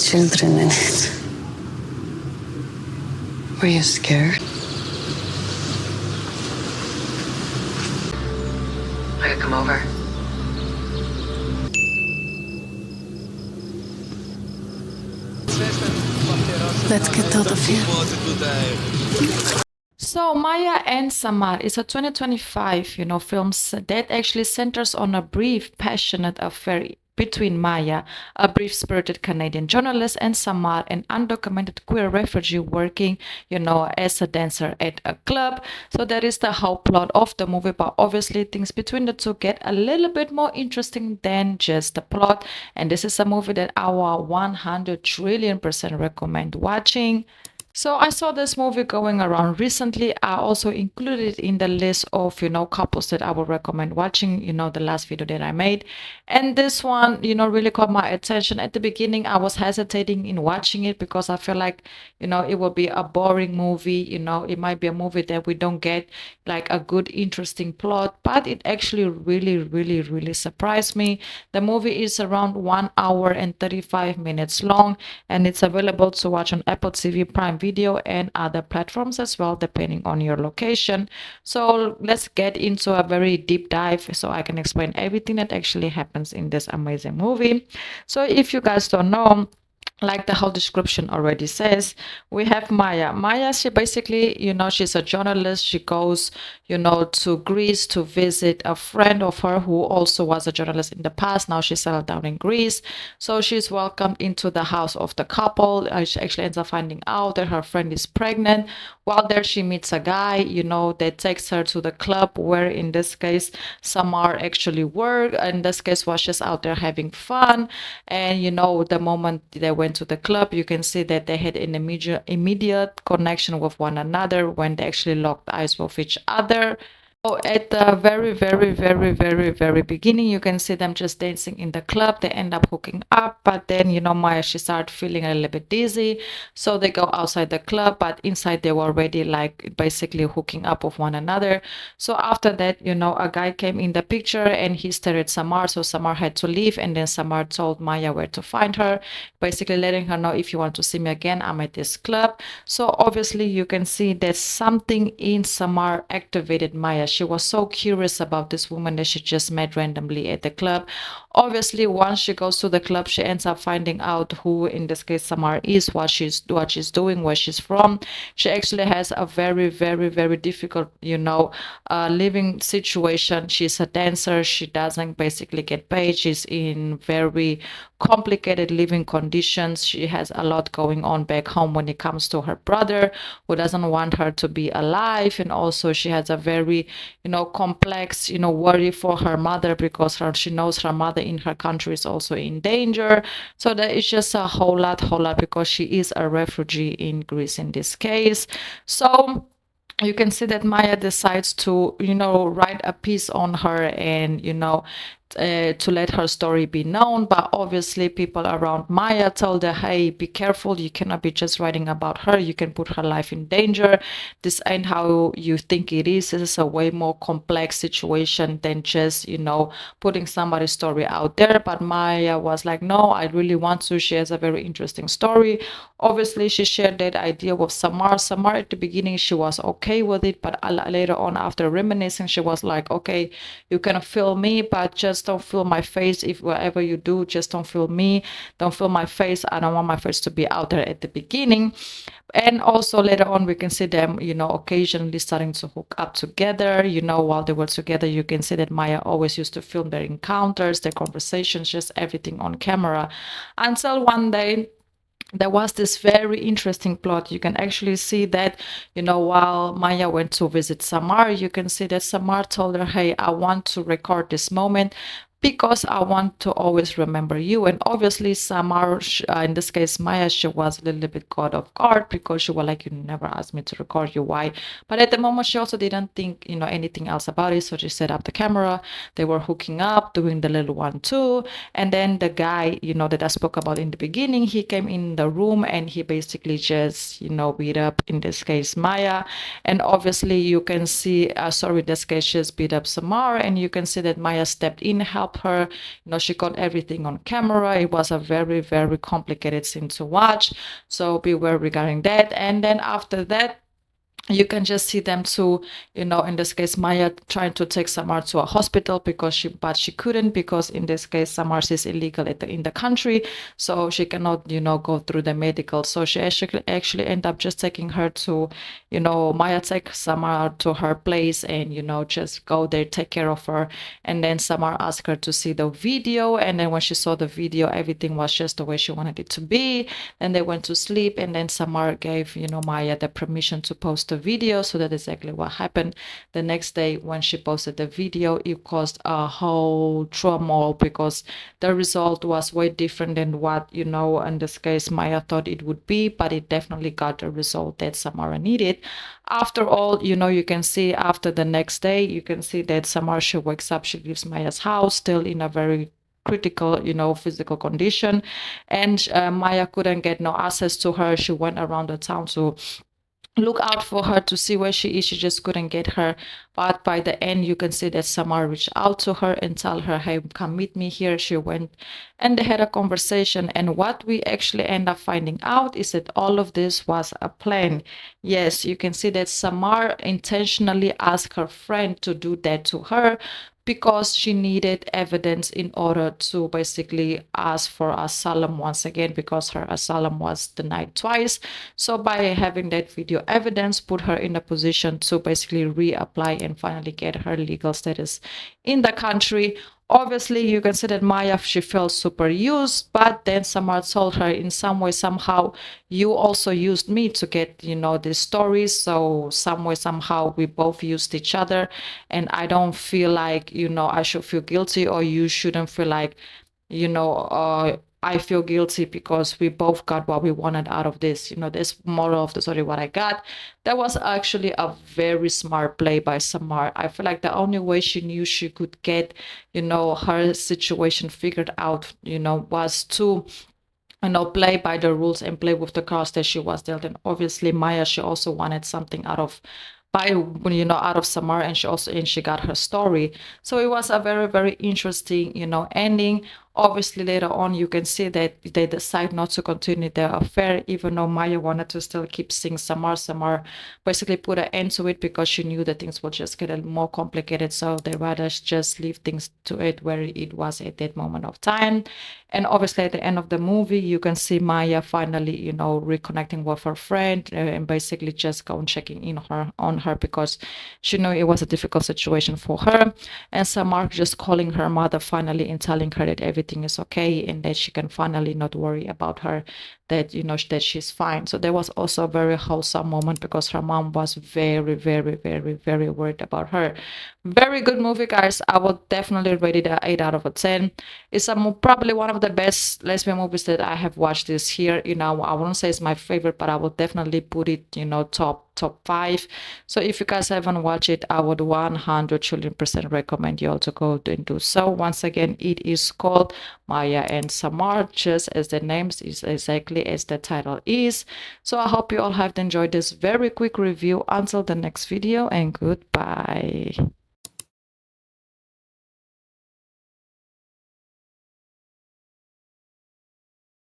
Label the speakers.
Speaker 1: children in it. Were you scared? I could come over. Let's get out of here.
Speaker 2: So Maya and Samar is a 2025, film that actually centers on a brief, passionate affair between Maya, a brief-spirited Canadian journalist, and Samar, an undocumented queer refugee working, as a dancer at a club. So that is the whole plot of the movie, but obviously things between the two get a little bit more interesting than just the plot. And this is a movie that I will 100 trillion% recommend watching. So I saw this movie going around recently. I also included it in the list of, couples that I would recommend watching, the last video that I made. And this one, really caught my attention. At the beginning, I was hesitating in watching it because I feel like, it will be a boring movie. It might be a movie that we don't get like a good, interesting plot, but it actually really, really, really surprised me. The movie is around 1 hour and 35 minutes long, and it's available to watch on Apple TV, Prime Video, and other platforms as well, depending on your location. So let's get into a very deep dive so I can explain everything that actually happens in this amazing movie. So if you guys don't know, like the whole description already says, we have Maya. Maya, she basically, she's a journalist. She goes, to Greece to visit a friend of her who also was a journalist in the past. Now she settled down in Greece. So she's welcomed into the house of the couple. She actually ends up finding out that her friend is pregnant. While there, she meets a guy, that takes her to the club where, in this case, Samar actually worked. In this case, was just out there having fun. And, the moment they went to the club, you can see that they had an immediate connection with one another when they actually locked eyes with each other. So at the very, very, very, very, very beginning, you can see them just dancing in the club. They end up hooking up, but then, Maya, she started feeling a little bit dizzy. So they go outside the club, but inside they were already like basically hooking up with one another. So after that, a guy came in the picture and he stared at Samar. So Samar had to leave, and then Samar told Maya where to find her, basically letting her know, if you want to see me again, I'm at this club. So obviously you can see that something in Samar activated Maya. She was so curious about this woman that she just met randomly at the club. Obviously, once she goes to the club, she ends up finding out who, in this case, Samar is, what she's doing, where she's from. She actually has a very, very, very difficult, living situation. She's a dancer. She doesn't basically get paid. She's in very complicated living conditions. She has a lot going on back home when it comes to her brother, who doesn't want her to be alive. And also she has a very, complex, worry for her mother, because she knows her mother in her country is also in danger. So there is just a whole lot, because she is a refugee in Greece in this case. So you can see that Maya decides to, write a piece on her and, to let her story be known. But obviously people around Maya told her, hey, be careful, you cannot be just writing about her, you can put her life in danger. This ain't how you think it is. This is a way more complex situation than just, putting somebody's story out there. But Maya was like, no, I really want to. She has a very interesting story. Obviously she shared that idea with Samar. Samar at the beginning, she was okay with it, but later on, after reminiscing, she was like, okay, you can film me, but just don't film my face. If whatever you do, just don't film me, don't film my face. I don't want my face to be out there at the beginning. And also later on, we can see them, occasionally starting to hook up together. While they were together, you can see that Maya always used to film their encounters, their conversations, just everything on camera, until one day there was this very interesting plot. You can actually see that, while Maya went to visit Samar, you can see that Samar told her, hey, I want to record this moment because I want to always remember you. And obviously Samar, in this case Maya, she was a little bit caught off guard, because she was like, you never asked me to record you, why? But at the moment she also didn't think, anything else about it. So she set up the camera, they were hooking up, doing the little 1-2. And then the guy, that I spoke about in the beginning, he came in the room and he basically just, beat up, in this case, Maya. And obviously you can see, sorry, in this case, just beat up Samar. And you can see that Maya stepped in, helped help her. She got everything on camera. It was a very, very complicated scene to watch. So beware regarding that. And then after that, you can just see them too, in this case, Maya trying to take Samar to a hospital but she couldn't, because in this case, Samar is illegal in the country, so she cannot, go through the medical. So she actually end up just taking her to, Maya take Samar to her place and, just go there, take care of her. And then Samar asked her to see the video. And then when she saw the video, everything was just the way she wanted it to be. And they went to sleep. And then Samar gave, Maya the permission to post the video. So that's exactly what happened. The next day when she posted the video, it caused a whole turmoil, because the result was way different than what, in this case, Maya thought it would be, but it definitely got the result that Samara needed. After all, you can see after the next day, you can see that Samara, she wakes up, she leaves Maya's house still in a very critical, physical condition. And Maya couldn't get no access to her. She went around the town to look out for her, to see where she is. She just couldn't get her. But by the end, you can see that Samar reached out to her and tell her, hey, come meet me here. She went and they had a conversation. And what we actually end up finding out is that all of this was a plan. Yes, you can see that Samar intentionally asked her friend to do that to her, because she needed evidence in order to basically ask for asylum once again, because her asylum was denied twice. So by having that video evidence, put her in a position to basically reapply and finally get her legal status in the country. Obviously, you can see that Maya, she felt super used, but then Samar told her, in some way, somehow, you also used me to get, these stories. So some way, somehow, we both used each other. And I don't feel like, I should feel guilty, or you shouldn't feel like, I feel guilty, because we both got what we wanted out of this. This moral of the story, what I got. That was actually a very smart play by Samar. I feel like the only way she knew she could get, her situation figured out, was to, play by the rules and play with the cards that she was dealt. And obviously Maya, she also wanted something out of Samar, and she got her story. So it was a very, very interesting, ending. Obviously, later on, you can see that they decide not to continue their affair, even though Maya wanted to still keep seeing Samar. Samar basically put an end to it, because she knew that things would just get a little more complicated. So they rather just leave things to it where it was at that moment of time. And obviously, at the end of the movie, you can see Maya finally, reconnecting with her friend, and basically just going checking in on her, because she knew it was a difficult situation for her. And Samar just calling her mother finally and telling her that everything is okay, and that she can finally not worry about her, that that she's fine. So there was also a very wholesome moment, because her mom was very, very, very, very worried about her. Very good movie, guys. I would definitely rate it an 8 out of 10. It's probably one of the best lesbian movies that I have watched this year. I wouldn't say it's my favorite, but I would definitely put it, top 5. So if you guys haven't watched it, I would 100% recommend you all to go and do so. Once again, it is called Maya and Samar, just as the names is exactly as the title is. So I hope you all have enjoyed this very quick review. Until the next video, and goodbye.